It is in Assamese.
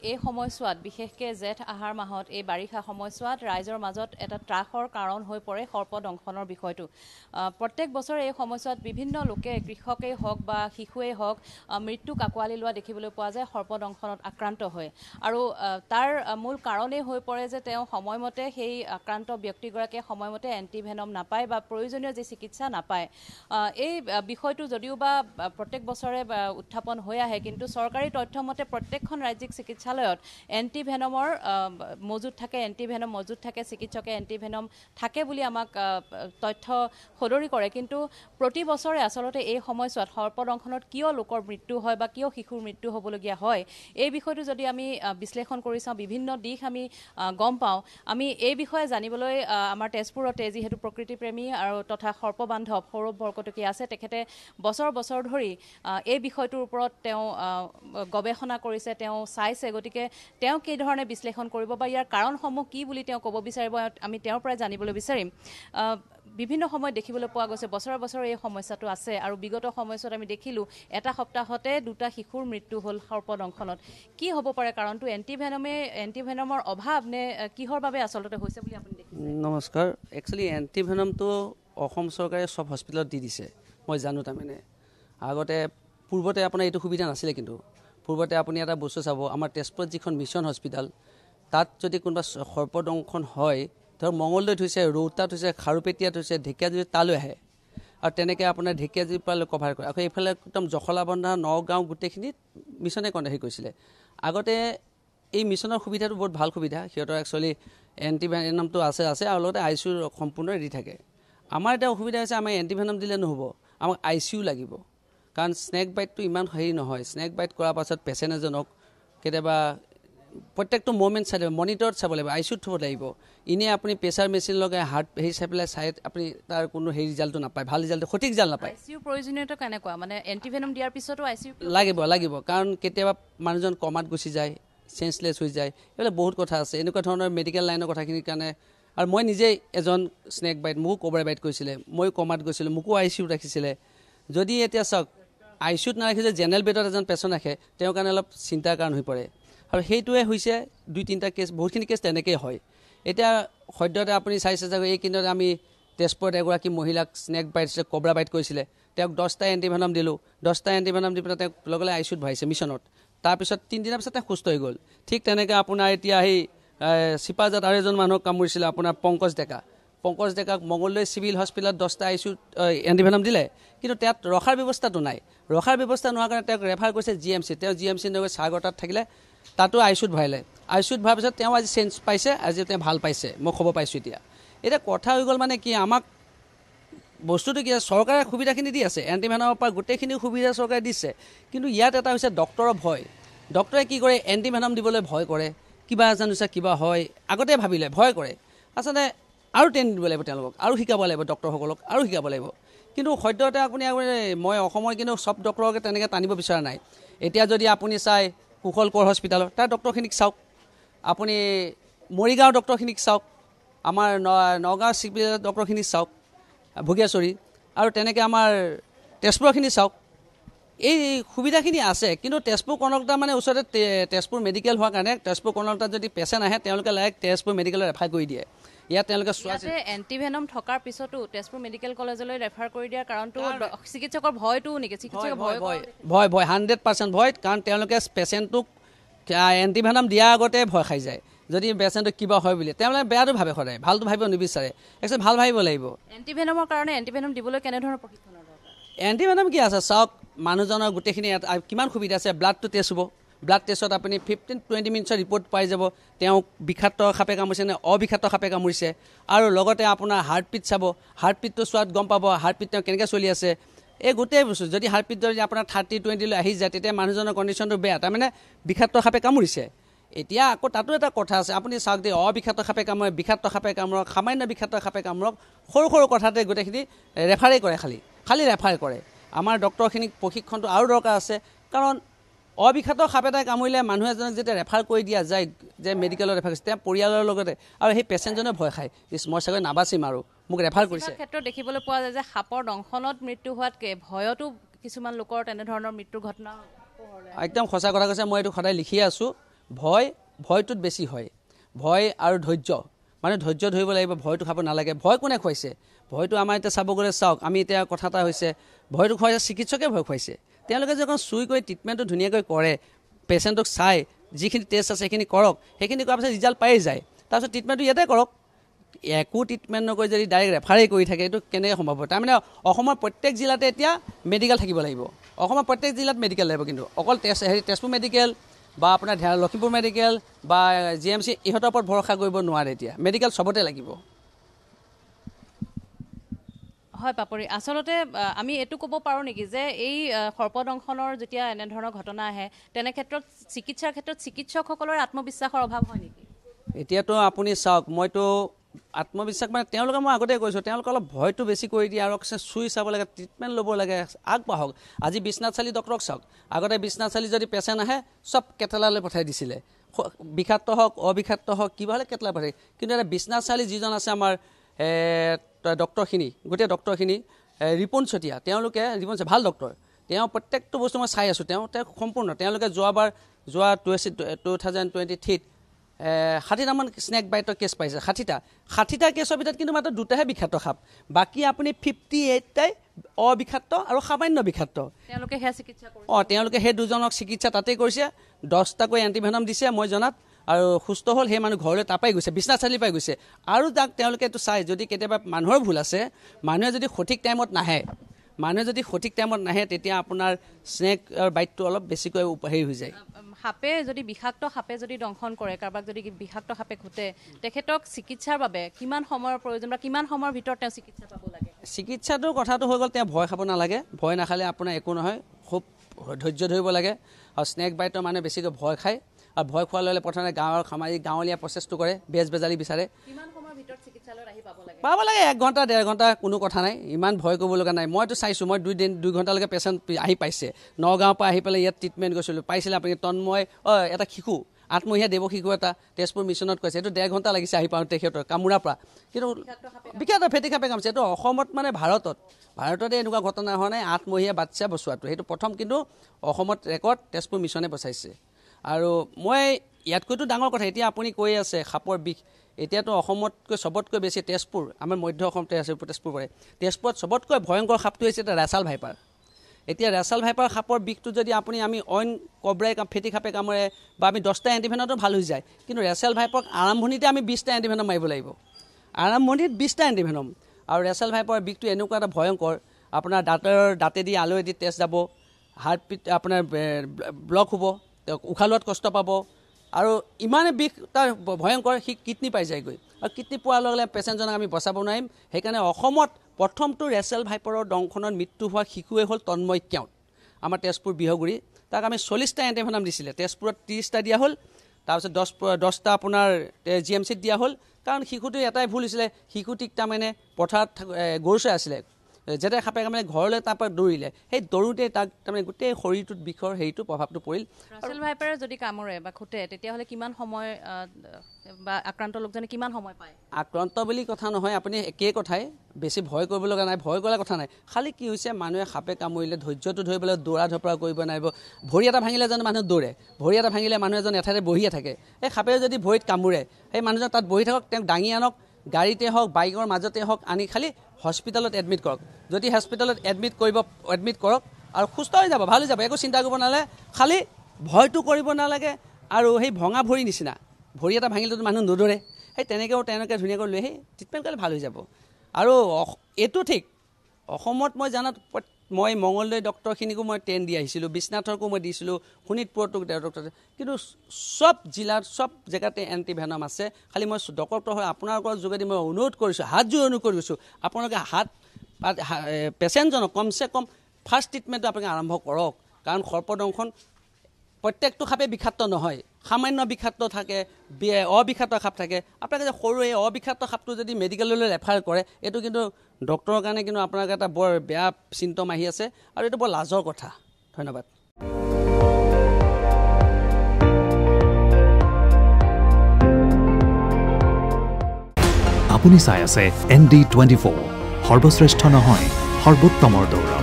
এই সময়ছোৱাত বিশেষকৈ জেঠ আহাৰ মাহত এই বাৰিষা সময়ছোৱাত ৰাইজৰ মাজত এটা ত্ৰাসৰ কাৰণ হৈ পৰে সৰ্পদংশনৰ বিষয়টো প্ৰত্যেক বছৰে এই সময়ছোৱাত বিভিন্ন লোকে কৃষকেই হওক বা শিশুৱেই হওক মৃত্যুক আঁকোৱালি লোৱা দেখিবলৈ পোৱা যায় সৰ্পদংশনত আক্ৰান্ত হয় আৰু তাৰ মূল কাৰণেই হৈ পৰে যে তেওঁ সময়মতে সেই আক্ৰান্ত ব্যক্তিগৰাকীয়ে সময়মতে এণ্টিভেনম নাপায় বা প্ৰয়োজনীয় যি চিকিৎসা নাপায় এই বিষয়টো যদিও বা প্ৰত্যেক বছৰে উত্থাপন হৈ আহে কিন্তু চৰকাৰী তথ্য মতে প্ৰত্যেকখন ৰাজ্যিক চিকিৎসালয়ত এণ্টিভেনমৰ মজুত থাকে এণ্টিভেনম মজুত থাকে চিকিৎসকে এণ্টিভেনম থাকে বুলি আমাক তথ্য সদৰি কৰে কিন্তু প্ৰতি বছৰে আচলতে এই সময়ছোৱাত সৰ্পদংশনত কিয় লোকৰ মৃত্যু হয় বা কিয় শিশুৰ মৃত্যু হ'বলগীয়া হয় এই বিষয়টো যদি আমি বিশ্লেষণ কৰি চাওঁ বিভিন্ন দিশ আমি গম পাওঁ আমি এই বিষয়ে জানিবলৈ আমাৰ তেজপুৰতে যিহেতু প্ৰকৃতিপ্ৰেমী আৰু তথা সৰ্পবান্ধৱ সৌৰভ বৰকটকী আছে তেখেতে বছৰ বছৰ ধৰি এই বিষয়টোৰ ওপৰত তেওঁ গৱেষণা কৰিছে তেওঁ চাইছে গতিকে তেওঁ কি ধৰণে বিশ্লেষণ কৰিব বা ইয়াৰ কাৰণসমূহ কি বুলি তেওঁ ক'ব বিচাৰিব আমি তেওঁৰ পৰাই জানিবলৈ বিচাৰিম বিভিন্ন সময়ত দেখিবলৈ পোৱা গৈছে বছৰ বছৰ এই সমস্যাটো আছে আৰু বিগত সময়ছোৱাত আমি দেখিলোঁ এটা সপ্তাহতে দুটা শিশুৰ মৃত্যু হ'ল সৰ্পদংশনত কি হ'ব পাৰে কাৰণটো এণ্টিভেনমৰ অভাৱ নে কিহৰ বাবে আচলতে হৈছে বুলি আপুনি দেখিছে নমস্কাৰ একচুৱেলি এণ্টিভেনমটো অসম চৰকাৰে সব হস্পিটেলত দি দিছে মই জানো তাৰমানে আগতে পূৰ্বতে আপোনাৰ এইটো সুবিধা নাছিলে কিন্তু পূৰ্বতে আপুনি এটা বস্তু চাব আমাৰ তেজপুৰত যিখন মিছন হস্পিটেল তাত যদি কোনোবা সৰ্পদংশন হয় ধৰক মঙলদৈত হৈছে ৰৌতাত হৈছে খাৰুপেটীয়াত হৈছে ঢেকীয়াজুলিত তালৈ আহে আৰু তেনেকৈ আপোনাৰ ঢেকীয়াজুলিৰ পৰা কভাৰ কৰে আকৌ এইফালে একদম জখলাবন্ধা নগাঁও গোটেইখিনিত মিছনে হেৰি কৰিছিলে আগতে এই মিছনৰ সুবিধাটো বহুত ভাল সুবিধা সিহঁতৰ একচুৱেলি এণ্টিভেনমটো আছে আৰু লগতে আই চি ইউ সম্পূৰ্ণ ৰেডি থাকে আমাৰ এটা অসুবিধা হৈছে আমাৰ এণ্টিভেনম দিলে নহ'ব আমাক আই চি ইউ লাগিব কাৰণ স্নেক বাইটটো ইমান হেৰি নহয় স্নেক বাইট কৰাৰ পাছত পেচেণ্ট এজনক কেতিয়াবা প্ৰত্যেকটো মুভমেণ্ট চাই লাগিব মনিটৰত চাব লাগিব আই চি ইউত থ'ব লাগিব এনেই আপুনি প্ৰেছাৰ মেচিন লগাই হাৰ্ট হেৰি চাই পেলাই চাই আপুনি তাৰ কোনো হেৰি ৰিজাল্টটো নাপায় ভাল ৰিজাল্ট সঠিক ৰিজাল্ট নাপায় আই চি ইউ প্ৰয়োজনীয়তা কেনেকুৱা মানে এণ্টিভেনম দিয়াৰ পিছতো আই চি ইউ লাগিব কাৰণ কেতিয়াবা মানুহজন কমাত গুচি যায় চেঞ্চলেছ হৈ যায় এইবিলাক বহুত কথা আছে এনেকুৱা ধৰণৰ মেডিকেল লাইনৰ কথাখিনিৰ কাৰণে আৰু মই নিজেই এজন স্নেক বাইট মোকো কোবৰা বাইট কৰিছিলে মই কমাত গৈছিলোঁ মোকো আই চি ইউত ৰাখিছিলে যদি এতিয়া চাওক আই চি ইউত নাৰাখিছে জেনেৰেল বেডত এজন পেচেণ্ট ৰাখে তেওঁৰ কাৰণে অলপ চিন্তাৰ কাৰণ হৈ পৰে আৰু সেইটোৱে হৈছে 2-3টা কেছ বহুতখিনি কেছ তেনেকেই হয় এতিয়া সদ্যহতে আপুনি চাইছে চাগৈ এই কেন্দ্ৰত আমি তেজপুৰত এগৰাকী মহিলাক স্নেক বাইট কোবৰা বাইট কৰিছিলে তেওঁক 10টা এণ্টিভেনম দিলোঁ 10টা এণ্টিভেনম দি পেলাই তেওঁক লগে আই চি ইউত ভৰাইছে মিছনত তাৰপিছত 3 দিনৰ পিছত তেওঁ সুস্থ হৈ গ'ল ঠিক তেনেকৈ আপোনাৰ এতিয়া সেই চিপাজাত আৰু এজন মানুহক কামুৰিছিলে আপোনাৰ পংকজ ডেকাক মঙলদৈ চিভিল হস্পিটেলত 10টা আই চি ইউত এণ্টিভেনম দিলে কিন্তু তাত ৰখাৰ ব্যৱস্থাটো নাই ৰখাৰ ব্যৱস্থা নোহোৱাৰ কাৰণে তেওঁক ৰেফাৰ কৰিছে জি এম চি তেওঁ জি এম চি নগৈ চাগৰ তাত থাকিলে তাতো আই চি ইউত ভৰাইলে আই চি ইউত ভৰাৰ পিছত তেওঁ আজি চেঞ্জ পাইছে আজি তেওঁ ভাল পাইছে মই খবৰ পাইছোঁ এতিয়া কথা হৈ গ'ল মানে কি আমাক বস্তুটো কি চৰকাৰে সুবিধাখিনি দি আছে এণ্টিভেনমৰ পৰা গোটেইখিনি সুবিধা চৰকাৰে দিছে কিন্তু ইয়াত এটা হৈছে ডক্টৰৰ ভয় ডক্টৰে কি কৰে এণ্টিভেনম দিবলৈ ভয় কৰে কিবা জানিছে কিবা হয় আগতে ভাবিলে ভয় কৰে আচলতে আৰু ট্ৰেইনিং দিব লাগিব তেওঁলোকক আৰু শিকাব লাগিব ডক্টৰসকলক আৰু শিকাব লাগিব কিন্তু সদ্যহতে আপুনি মই অসমৰ কিন্তু চব ডক্টৰকে তেনেকৈ টানিব বিচৰা নাই এতিয়া যদি আপুনি চাই কুশল কোঁৱৰ হস্পিটেলৰ তাৰ ডক্টৰখিনিক চাওক আপুনি মৰিগাঁৱৰ ডক্টৰখিনিক চাওক আমাৰ নগাঁও চিভিল ডক্টৰখিনিক চাওক ভোগেশ্বৰী আৰু তেনেকৈ আমাৰ তেজপুৰখিনি চাওক এই সুবিধাখিনি আছে কিন্তু তেজপুৰ কনকলতা মানে ওচৰতে তেজপুৰ মেডিকেল হোৱাৰ কাৰণে তেজপুৰ কনকলতাত যদি পেচেণ্ট আহে তেওঁলোকে লাইক তেজপুৰ মেডিকেলত ৰেফাৰ কৰি দিয়ে ইয়াত তেওঁলোকে এণ্টিভেনম থকাৰ পিছতো তেজপুৰ মেডিকেল কলেজলৈ ৰেফাৰ কৰি দিয়াৰ কাৰণটো চিকিৎসকৰ ভয়টো নেকি চিকিৎসকৰ ভয় 100% ভয় কাৰণ তেওঁলোকে পেচেণ্টটোক এণ্টিভেনম দিয়াৰ আগতে ভয় খাই যায় যদি পেচেণ্টটো কিবা হয় বুলি তেওঁলোকে বেয়াটো ভাবে সদায় ভালটো ভাবিব নিবিচাৰে একচুৱেলি ভাল ভাবিব লাগিব এণ্টিভেনমৰ কাৰণে এণ্টিভেনম দিবলৈ কেনেধৰণৰ প্ৰশিক্ষণৰ দৰকাৰ এণ্টিভেনম কি আছে চাওক মানুহজনৰ গোটেইখিনি কিমান সুবিধা আছে ব্লাডটো টেষ্ট হ'ব ব্লাড টেষ্টত আপুনি 15-20 মিনিটছৰ ৰিপৰ্ট পাই যাব তেওঁক বিষাক্ত সাপে কামুৰিছে নে অবিষাক্ত সাপে কামুৰিছে আৰু লগতে আপোনাৰ হাৰ্টবিট চাব হাৰ্টবিটটো চোৱাত গম পাব হাৰ্টবিট তেওঁ কেনেকৈ চলি আছে এই গোটেই বস্তু যদি হাৰ্টবিট যদি আপোনাৰ 30-20 লৈ আহি যায় তেতিয়া মানুহজনৰ কণ্ডিশ্যনটো বেয়া তাৰমানে বিষাক্ত সাপে কামুৰিছে এতিয়া আকৌ তাতো এটা কথা আছে আপুনি চাওক দেই অবিষাক্ত সাপে কামুৰে বিষাক্ত সাপে কামুৰক সামান্য বিষাক্ত সাপে কামুৰক সৰু কথাতে গোটেইখিনি ৰেফাৰেই কৰে খালি ৰেফাৰ কৰে আমাৰ ডক্টৰখিনিক প্ৰশিক্ষণটো আৰু দৰকাৰ আছে কাৰণ অবিষাক্ত সাপ এটাই কামুৰিলে মানুহ এজনক যেতিয়া ৰেফাৰ কৰি দিয়া যায় যে মেডিকেলত ৰেফাৰ কৰিছে তেওঁ পৰিয়ালৰ লগতে আৰু সেই পেচেণ্টজনে ভয় খায় মই চাগৈ নাবাচিম আৰু মোক ৰেফাৰ কৰিছে ক্ষেত্ৰত দেখিবলৈ পোৱা যায় যে সাপৰ দংশনত মৃত্যু হোৱাতকৈ ভয়তো কিছুমান লোকৰ তেনেধৰণৰ মৃত্যুৰ ঘটনা একদম সঁচা কথা কৈছে মই এইটো সদায় লিখিয়ে আছোঁ ভয়টোত বেছি হয় ভয় আৰু ধৈৰ্য মানে ধৈৰ্য ধৰিব লাগিব ভয়টো খাব নালাগে ভয় কোনে খুৱাইছে ভয়টো আমাৰ এতিয়া চাব গ'লে চাওক আমি এতিয়া কথা এটা হৈছে ভয়টো খুৱাইছে চিকিৎসকে ভয় খুৱাইছে তেওঁলোকে যখন চুই কৰি ট্ৰিটমেণ্টটো ধুনীয়াকৈ কৰে পেচেণ্টক চাই যিখিনি টেষ্ট আছে সেইখিনি কৰক সেইখিনি কৰাৰ পিছত ৰিজাল্ট পাই যায় তাৰপিছত ট্ৰিটমেণ্টটো ইয়াতে কৰক একো ট্ৰিটমেণ্ট নকৰি যদি ডাইৰেক্ট ৰেফাৰেই কৰি থাকে এইটো কেনেকৈ সম্ভৱ হয় তাৰমানে অসমৰ প্ৰত্যেক জিলাতে এতিয়া মেডিকেল থাকিব লাগিব অসমৰ প্ৰত্যেক জিলাত মেডিকেল লাগিব কিন্তু অকল তেজপুৰ মেডিকেল বা আপোনাৰ লখিমপুৰ মেডিকেল বা GMC ইহঁতৰ ওপৰত ভৰসা কৰিব নোৱাৰে এতিয়া মেডিকেল চবতে লাগিব হয় পাপৰি আচলতে আমি এটো ক'ব পাৰো নেকি যে এই সৰ্পদংশনৰ যেতিয়া এনে ধৰণৰ ঘটনা আহে তেনে ক্ষেত্ৰত চিকিৎসাৰ ক্ষেত্ৰত চিকিৎসকসকলৰ আত্মবিশ্বাসৰ অভাৱ হয় নেকি এতিয়াতো আপুনি চাওক মইতো আত্মবিশ্বাস মানে তেওঁলোকে মই আগতে কৈছোঁ তেওঁলোকে অলপ ভয়টো বেছি কৰি দিয়ে আৰু চুই চাব লাগে ট্ৰিটমেণ্ট ল'ব লাগে আগবাঢ়ক আজি বিশ্বনাথ চাৰিআলি ডক্টৰক চাওক আগতে বিশ্বনাথ চাৰিআলি যদি পেচেণ্ট আহে চব কেটেলালৈ পঠাই দিছিলে বিষাক্ত হওক অবিষাক্ত হওক কিবা হ'লে কেটেলা পঠাই কিন্তু এটা বিশ্বনাথ চাৰিআলি যিজন আছে আমাৰ ডক্টৰখিনি গোটেই ডক্টৰখিনি ৰিপন চতিয়া তেওঁলোকে ৰিপন ভাল ডক্টৰ তেওঁ প্ৰত্যেকটো বস্তু মই চাই আছোঁ তেওঁ সম্পূৰ্ণ তেওঁলোকে যোৱা 2023 60টামান স্নেক বাইটৰ কেছ পাইছে 60টা কেছৰ ভিতৰত কিন্তু মাত্ৰ 2টাহে বিষাক্ত সাপ বাকী আপুনি 58টাই অবিষাক্ত আৰু সামান্য বিষাক্ত তেওঁলোকে হেয়া চিকিৎসা কৰিছে তেওঁলোকে সেই দুজনক চিকিৎসা তাতেই কৰিছে 10টাকৈ এণ্টিভেনম দিছে মই জনাত আৰু সুস্থ হ'ল সেই মানুহ ঘৰলৈ তাপাই গৈছে বিশ্বনাথ চাৰিআলি পাই গৈছে আৰু তাক তেওঁলোকে এইটো চাই যদি কেতিয়াবা মানুহৰ ভুল আছে মানুহে যদি সঠিক টাইমত নাহে তেতিয়া আপোনাৰ স্নেক বাইটটো অলপ বেছিকৈ হেৰি হৈ যায় সাপে যদি বিষাক্ত সাপে যদি দংশন কৰে কাৰোবাক যদি বিষাক্ত সাপে ঘুটে তেখেতক চিকিৎসাৰ বাবে কিমান সময়ৰ প্ৰয়োজন বা কিমান সময়ৰ ভিতৰত তেওঁ চিকিৎসা পাব লাগে চিকিৎসাটো কথাটো হৈ গ'ল তেওঁ ভয় খাব নালাগে ভয় নাখালে আপোনাৰ একো নহয় খুব ধৈৰ্য ধৰিব লাগে আৰু স্নেক বাইটৰ মানে বেছিকৈ ভয় খায় আৰু ভয় খোৱাৰ লগে প্ৰথমে গাঁৱলীয়া প্ৰচেছটো কৰে বেজালি বিচাৰে কিমান সময়ৰ ভিতৰত চিকিৎসালয়ত আহি পাব লাগে 1 ঘণ্টা 1.5 ঘণ্টা কোনো কথা নাই ইমান ভয় কৰিব লগা নাই মইতো চাইছোঁ মই 2 ঘণ্টালৈকে পেচেণ্ট আহি পাইছে নগাঁৱৰ পৰা আহি পেলাই ইয়াত ট্ৰিটমেণ্ট গৈছিলোঁ পাইছিলে আপুনি তন্ময় এটা শিশু 8 মহীয়া দেৱ শিশু এটা তেজপুৰ মিছনত কৈছে এইটো 1.5 ঘণ্টা লাগিছে আহি পাওঁতে তেখেতৰ কামোৰাৰ পৰা কিন্তু বিষাক্ত ফেটি সাপে কামছে এইটো অসমত মানে ভাৰততে এনেকুৱা ঘটনা হোৱা নাই 8 মহীয়া বাচ্চা বচোৱাটো সেইটো প্ৰথম কিন্তু অসমত ৰেকৰ্ড তেজপুৰ মিছনে বচাইছে আৰু মই ইয়াতকৈতো ডাঙৰ কথা এতিয়া আপুনি কৈ আছে সাপৰ বিষ এতিয়াতো অসমতকৈ চবতকৈ বেছি তেজপুৰ আমাৰ মধ্য অসমতে আছে তেজপুৰ পৰে তেজপুৰত চবতকৈ ভয়ংকৰ সাপটো হৈছে এটা ৰেচাল ভাইপাৰ এতিয়া ৰেচাল ভাইপাৰ সাপৰ বিষটো যদি আমি অইন কবৰাই ফেটি সাপে কামৰে বা আমি 10টা এণ্টিভেনমতো ভাল হৈ যায় কিন্তু ৰেচাল ভাইপাৰক আৰম্ভণিতে আমি 20টা এণ্টিভেনম মাৰিব লাগিব আৰম্ভণিত 20টা এণ্টিভেনম আৰু ৰেচাল ভাইপাৰৰ বিষটো এনেকুৱা এটা ভয়ংকৰ আপোনাৰ দাঁতেদি আলুৱেদি তেজ যাব হাৰ্টবিট আপোনাৰ ব্লক হ'ব উশাহ লোৱাত কষ্ট পাব আৰু ইমানে বিষ তাৰ ভয়ংকৰ সি কিডনি পাই যায়গৈ আৰু কিডনি পোৱাৰ লগে লগে পেচেণ্টজনক আমি বচাব নোৱাৰিম সেইকাৰণে অসমত প্ৰথমটো ৰেচেল ভাইপাৰৰ দংশনত মৃত্যু হোৱা শিশুৱে হ'ল তন্ময় কেওঁট আমাৰ তেজপুৰ বিহগুৰি তাক আমি 40টা এণ্টিভেনম দিছিলে তেজপুৰত 30টা দিয়া হ'ল তাৰপিছত 10টা আপোনাৰ GMCত দিয়া হ'ল কাৰণ শিশুটো এটাই ভুল হৈছিলে শিশুটিক তাৰমানে পথাৰত গৰু চৰাই আছিলে যেতিয়া সাপে কামুৰিলে ঘৰলৈ তাৰপৰা দৌৰিলে সেই দৌৰোতে তাক তাৰমানে গোটেই শৰীৰটোত বিষৰ হেৰিটো প্ৰভাৱটো পৰিল ৰেচেল ভাইপাৰে যদি কামুৰে বা খুটে তেতিয়াহ'লে কিমান সময় বা আক্ৰান্ত লোকজনে কিমান সময় পায় আক্ৰান্ত বুলি কথা নহয় আপুনি একেই কথাই বেছি ভয় কৰিব লগা নাই ভয় কৰা কথা নাই খালি কি হৈছে মানুহে সাপে কামুৰিলে ধৈৰ্যটো ধৰিবলৈ দৌৰা ধপৰা কৰিব নোৱাৰিব ভৰি এটা ভাঙিলে যেন মানুহ দৌৰে ভৰি এটা ভাঙিলে মানুহ এজন এঠাইতে বহিয়ে থাকে এই সাপে যদি ভৰিত কামুৰে সেই মানুহজন তাত বহি থাকক তেওঁক দাঙি আনক গাড়ীতে হওক বাইকৰ মাজতে হওক আনি খালি হস্পিটেলত এডমিট কৰক যদি হস্পিটেলত এডমিট কৰক আৰু সুস্থ হৈ যাব ভাল হৈ যাব একো চিন্তা কৰিব নালাগে খালি ভয়টো কৰিব নালাগে আৰু সেই ভঙা ভৰি নিচিনা ভৰি এটা ভাঙিলেতো মানুহ নদৌৰে সেই তেনেকৈ ধুনীয়াকৈ লৈ সেই ট্ৰিটমেণ্ট কৰিলে ভাল হৈ যাব আৰু এইটো ঠিক অসমত মই জানাত মই মঙলদৈ ডক্টৰখিনিকো মই ট্ৰেইন দি আহিছিলোঁ বিশ্বনাথৰকো মই দিছিলোঁ শোণিতপুৰতো ডক্টৰ কিন্তু চব জিলাত চব জেগাতে এণ্টিভেনম আছে খালি মই ডক্টৰ হৈ আপোনালোকৰ যোগেদি মই অনুৰোধ কৰিছোঁ হাত জোৰ অনুৰোধ কৰিছোঁ আপোনালোকে পেচেণ্টজনক কমচে কম ফাৰ্ষ্ট ট্ৰিটমেণ্টটো আপোনালোকে আৰম্ভ কৰক কাৰণ সৰ্পদংশন প্ৰত্যেকটো সাপে বিষাক্ত নহয় সামান্য বিষাক্ত থাকে অবিষাক্ত সাপ থাকে আপোনালোকে যে সৰু এই অবিষাক্ত সাপটো যদি মেডিকেললৈ ৰেফাৰ কৰে এইটো কিন্তু ডক্টৰৰ কাৰণে কিন্তু আপোনালোকে এটা বৰ বেয়া চিন্তাম আহি আছে আৰু এইটো বৰ লাজৰ কথা ধন্যবাদ আপুনি চাই আছে ND24 সৰ্বশ্ৰেষ্ঠ নহয় সৰ্বোত্তমৰ দৌৰ